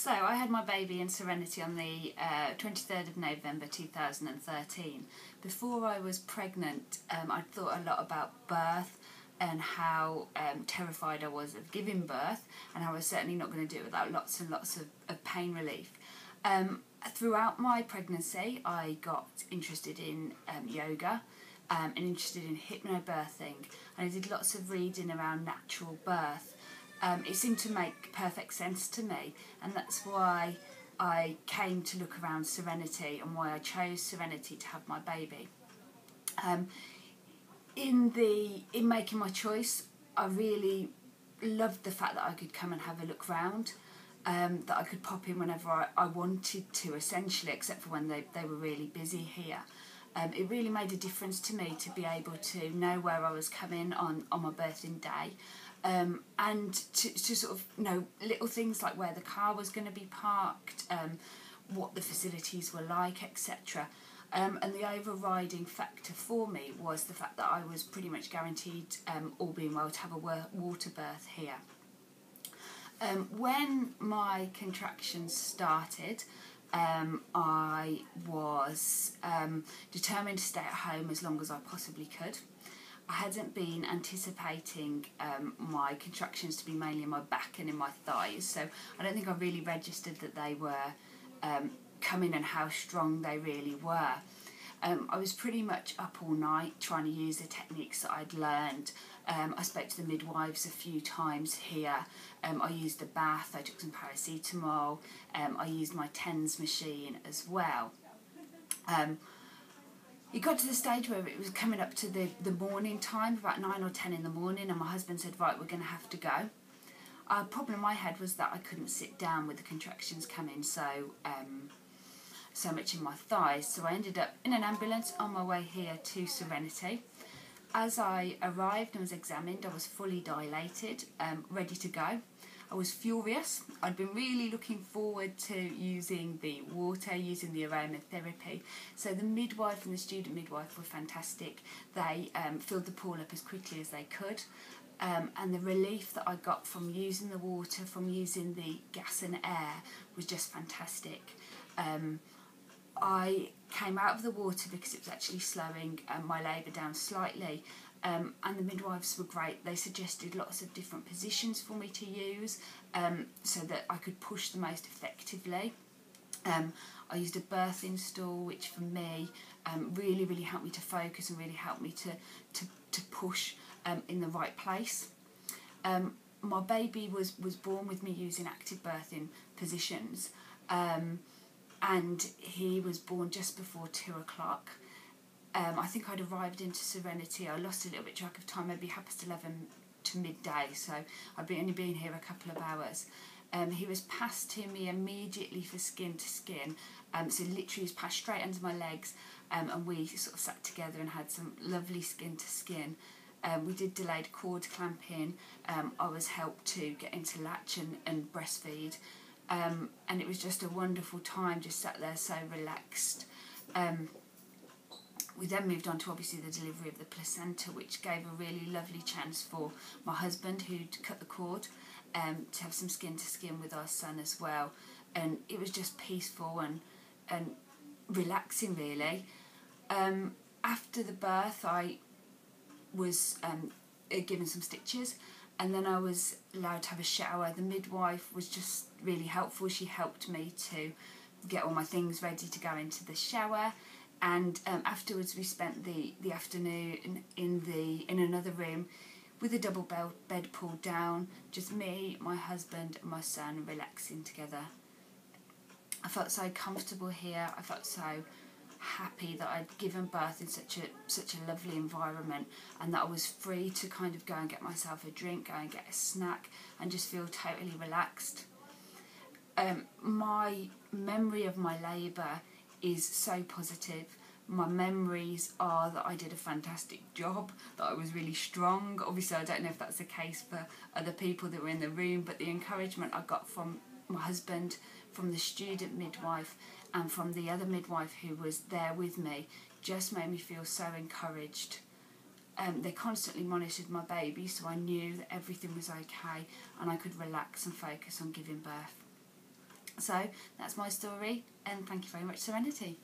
So I had my baby in Serenity on the 23rd of November 2013. Before I was pregnant, I'd thought a lot about birth and how terrified I was of giving birth, and I was certainly not going to do it without lots and lots of pain relief. Throughout my pregnancy, I got interested in yoga and interested in hypnobirthing, and I did lots of reading around natural birth. It seemed to make perfect sense to me, and that's why I came to look around Serenity and why I chose Serenity to have my baby. In making my choice, I really loved the fact that I could come and have a look round, that I could pop in whenever I wanted to, essentially, except for when they were really busy here. It really made a difference to me to be able to know where I was coming on my birthing day, and to sort of know little things like where the car was going to be parked, what the facilities were like, etc. And the overriding factor for me was the fact that I was pretty much guaranteed, all being well, to have a water birth here. When my contractions started, I was determined to stay at home as long as I possibly could. I hadn't been anticipating my contractions to be mainly in my back and in my thighs, so I don't think I really registered that they were coming and how strong they really were. I was pretty much up all night trying to use the techniques that I'd learned. I spoke to the midwives a few times here. I used a bath, I took some paracetamol, I used my TENS machine as well. It got to the stage where it was coming up to the morning time, about 9 or 10 in the morning, and my husband said, right, we're going to have to go. A problem I had was that I couldn't sit down with the contractions coming so much in my thighs, so I ended up in an ambulance on my way here to Serenity. As I arrived and was examined, I was fully dilated, ready to go. I was furious. I'd been really looking forward to using the water, using the aromatherapy. So the midwife and the student midwife were fantastic. They filled the pool up as quickly as they could. And the relief that I got from using the water, from using the gas and air, was just fantastic. I came out of the water because it was actually slowing my labour down slightly, and the midwives were great. They suggested lots of different positions for me to use so that I could push the most effectively. I used a birthing stool, which for me really, really helped me to focus and really helped me to push in the right place. My baby was born with me using active birthing positions, and he was born just before 2 o'clock. I think I'd arrived into Serenity. I lost a little bit track of time, maybe 11:30 to midday, so I'd only been here a couple of hours. He was passed to me immediately for skin to skin, so literally he was passed straight under my legs, and we sort of sat together and had some lovely skin to skin. We did delayed cord clamping. I was helped to get into latch and breastfeed. And it was just a wonderful time, just sat there so relaxed. We then moved on to obviously the delivery of the placenta, which gave a really lovely chance for my husband, who'd cut the cord, to have some skin to skin with our son as well. And it was just peaceful and relaxing, really. After the birth, I was given some stitches, and then I was allowed to have a shower. The midwife was just really helpful. She helped me to get all my things ready to go into the shower, and afterwards we spent the afternoon in another room with a double bed pulled down, just me, my husband and my son relaxing together. I felt so comfortable here. I felt so happy that I'd given birth in such a lovely environment, and that I was free to kind of go and get myself a drink, go and get a snack, and just feel totally relaxed. My memory of my labour is so positive. My memories are that I did a fantastic job, that I was really strong. Obviously I don't know if that's the case for other people that were in the room, but the encouragement I got from my husband, from the student midwife, and from the other midwife who was there with me just made me feel so encouraged. They constantly monitored my baby, so I knew that everything was okay and I could relax and focus on giving birth. So that's my story, and thank you very much, Serenity.